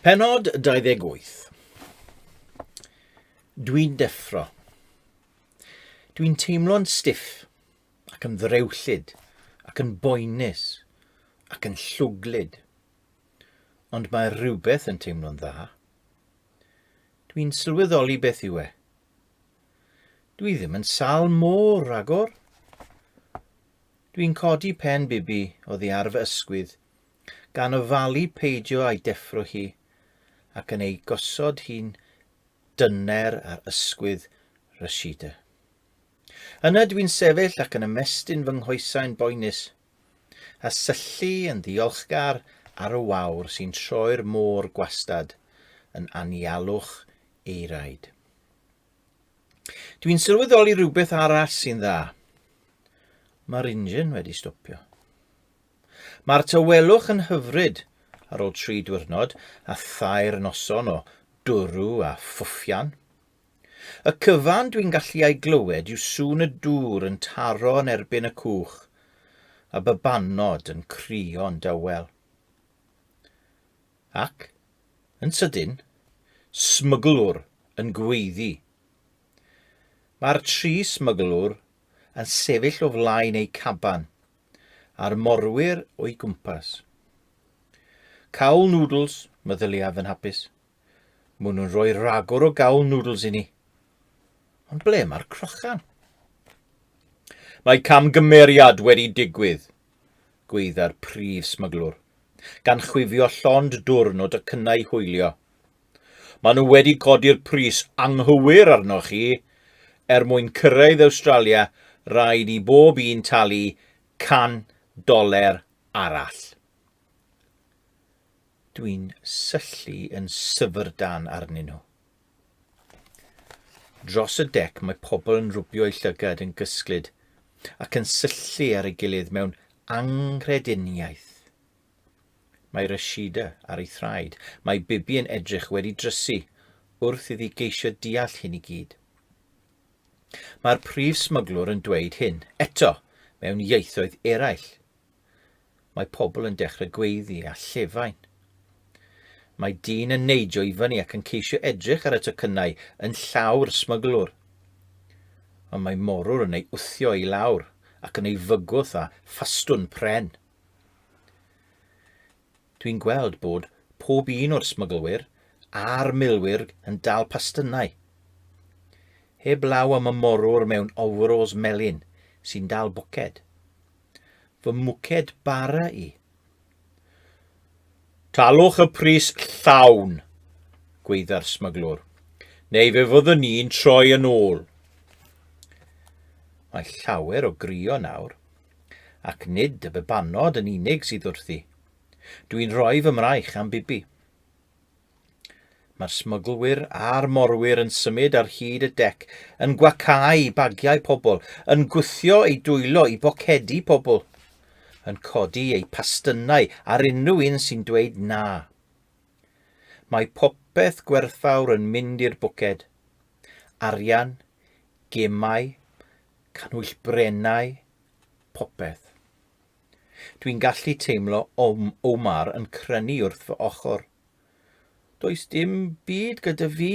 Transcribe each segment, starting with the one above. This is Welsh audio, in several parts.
Pennod 28. Dwi'n deffro. Dwi'n teimlo'n stiff ac yn ddrewllyd ac yn boenus ac yn llwglyd. Ond mae rhywbeth yn teimlo'n dda. Dwi'n sylweddoli beth yw e. Dwi ddim yn sal môr ragor. Dwi'n codi pen Bibi oddi ar fy ysgwydd gan ofalu peidio a'i deffro hi ac yn ei gosod hi'n dyner ar ysgwydd Rashida. Yna dwi'n sefyll ac yn ymestyn fy nghoesau'n boenus, a syllu yn ddiolchgar ar y wawr sy'n troi'r môr gwastad yn anialwch eiraid. Dwi'n sylweddoli rhywbeth arall sy'n dda. Mae'r injin wedi stopio. Mae'r tawelwch yn hyfryd ar ôl 3 diwrnod a thair noson o dwrw a ffwffian. Y cyfan dwi'n gallu ei glywed yw sŵn y dŵr yn taro yn erbyn y cwch a babanod yn crio'n dawel. Ac, yn sydyn, smyglwr yn gweiddi. Mae'r 3 smyglwr yn sefyll o flaen ei caban a'r morwyr o'i gwmpas. Cawl noodles, meddyliaf yn hapus. Maen nhw'n rhoi ragor o gawl noodles i ni. Ond ble mae'r crochan? Mae camgymeriad wedi digwydd, gweidda'r prif smyglwr, gan chwifio llond dwrn o docynnau hwylio. Maen nhw wedi codi'r pris anghywir arnoch chi, mwyn cyrraedd Awstralia, rhaid i bob un talu $100 arall. Dwi'n syllu yn syfrdan arnyn nhw. Dros y dec mae pobl yn rwbio eu llygad yn gysglyd ac yn syllu ar ei gilydd mewn angrediniaeth. Mae Rashida ar ei thraed, mae Bibi yn edrych wedi drysu wrth iddi geisio deall hyn i gyd. Mae'r prif smyglwr yn dweud hyn, eto, mewn ieithoedd eraill. Mae pobl yn dechrau gweiddi a llefain. Mae dyn yn neidio i fyny ac yn ceisio edrych ar y tocynnau yn llawr smyglwr. Ond mae morwr yn ei wthio i lawr ac yn ei fygwth a ffastwn pren. Dwi'n gweld bod pob un o'r smyglwyr a'r milwyr yn dal pastynnau. Heb law am y morwr mewn overalls melyn sy'n dal bwced. Fy mwced bara i. Talwch y pris llawn, gweidda'r smyglwr, neu fe fyddwn ni'n troi yn ôl. Mae llawer o grio nawr, ac nid y babanod yn unig sydd wrthi. Dwi'n rhoi fy mraich am Bibi. Mae'r smyglwyr a'r morwyr yn symud ar hyd y dec, yn gwacau bagiau pobl, yn gwthio ei dwylo i bocedi pobl, yn codi ei pastynnau ar unrhyw un sy'n dweud na. Mae popeth gwerthfawr yn mynd i'r bwced. Arian, gemau, canwyllbrennau, popeth. Dwi'n gallu teimlo Omar yn crynu wrth fy ochr. Does dim byd gyda fi,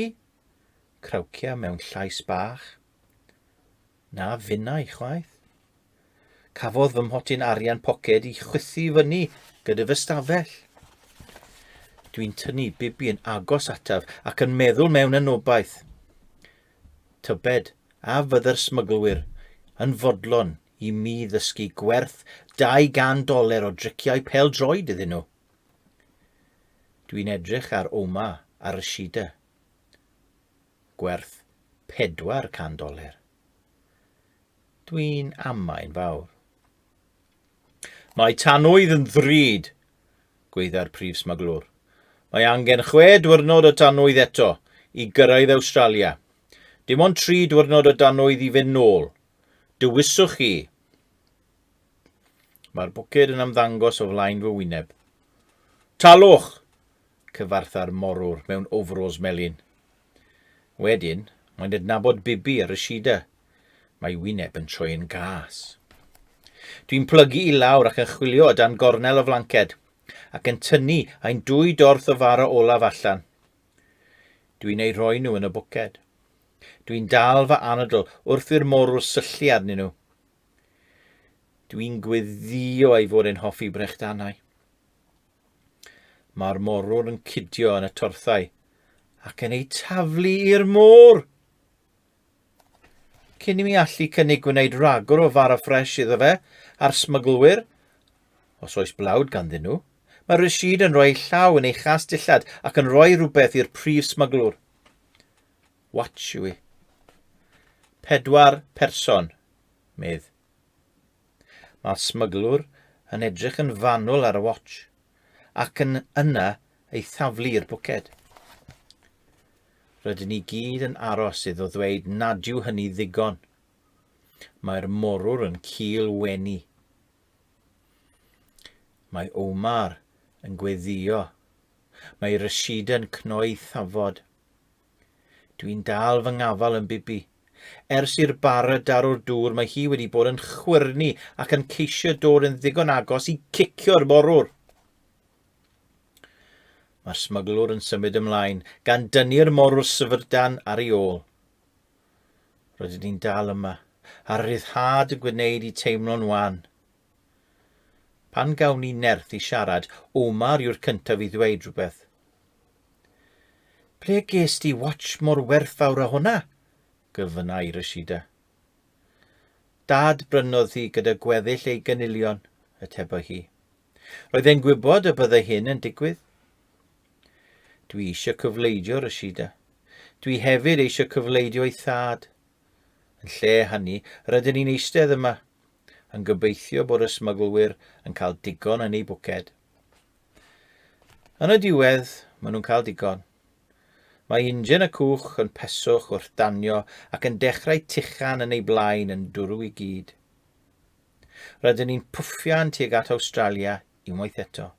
crawcia mewn llais bach. Na finnau chwaith. Cafodd fy mhotyn arian poced i chwythu fyny gyda fy stafell. Dwi'n tynnu Bibi yn agos ataf ac yn meddwl mewn ynobaith. Tybed a fydda'r smyglwyr yn fodlon i mi ddysgu gwerth $200 o driciau pêl-droed iddyn nhw. Dwi'n edrych ar Oma a Rashida. Gwerth $400. Dwi'n amain fawr. Mae tanwydd yn ddrud, gweidda'r prif smyglwr. Mae angen 6 diwrnod o tanwydd eto i gyrraedd Awstralia. Dim ond 3 diwrnod o tanwydd i fynd nôl. Dywyswch chi. Mae'r bwced yn ymddangos o flaen fy wyneb. Talwch, cyfartha'r morwr mewn overalls melyn. Wedyn, mae'n adnabod Bibi a Rashida. Mae wyneb yn troi yn gas. Dwi'n plygu i lawr ac yn chwilio o dan gornel o flanced, ac yn tynnu ein 2 dorth o fara olaf allan. Dwi'n ei roi nhw yn y bwced. Dwi'n dal fy anadl wrth i'r morwr syllu arnyn nhw. Dwi'n gweddio ei fod yn hoffi brechdannau. Mae'r morwr yn cydio yn y torthau ac yn ei taflu i'r môr. Cyn i mi allu cynnig gwneud ragor o fara ffres iddo fe a'r smyglwyr, os oes blawd ganddyn nhw, mae Rashid yn rhoi llaw yn ei chas dillad ac yn rhoi rhywbeth i'r prif smyglwr. Watch yw i. 4 person, medd. Mae'r smyglwr yn edrych yn fanwl ar y watch ac yn yna ei thaflu i'r bwced. Rydyn ni gyd yn aros iddo ddweud nad yw hynny ddigon. Mae'r morwr yn cul wenu. Mae Omar yn gweddio. Mae Rashid yn cnoi thafod. Dwi'n dal fy ngafal yn Bibi. Ers i'r bara darw'r dŵr mae hi wedi bod yn chwyrnu ac yn ceisio dod yn ddigon agos i cicio'r morwr. Mae'r smyglwr yn symud ymlaen gan dynnu'r morwr syfrdan ar ei ôl. Rydyn ni'n dal yma, a ryddhad yn gwneud i teimlo'n wan. Pan gawn ni nerth i siarad, Omar yw'r cyntaf i ddweud rhywbeth. Ble ges di watch mor werthfawr a hwnna? Gyfynau Rashida. Dad brynodd hi gyda gweddill ei ganilion, atebo hi. Roedd e'n gwybod y byddai hyn yn digwydd. Dwi eisiau cyfleidio Rashida. Dwi hefyd eisiau cyfleidio ei thad. Yn lle hynny, rydyn ni'n eistedd yma, yn gobeithio bod y smyglwyr yn cael digon yn ei bwced. Yn y diwedd, maen nhw'n cael digon. Mae injan y cwch yn peswch wrth danio ac yn dechrau tuchan yn ei blaen yn dwrw i gyd. Rydyn ni'n pwffian tuag at Awstralia unwaith eto.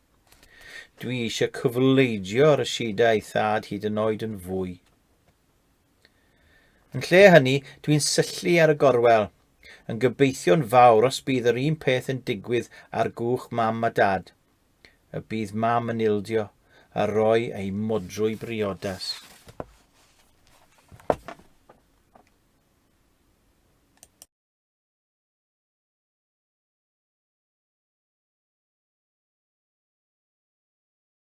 Dwi eisiau cyfleidio Rashida ei thad hyd yn oed yn fwy. Yn lle hynny, dwi'n syllu ar y gorwel, yn gobeithio'n fawr os bydd yr un peth yn digwydd ar gwch mam a dad. Y bydd mam yn ildio a roi ei modrwy briodas.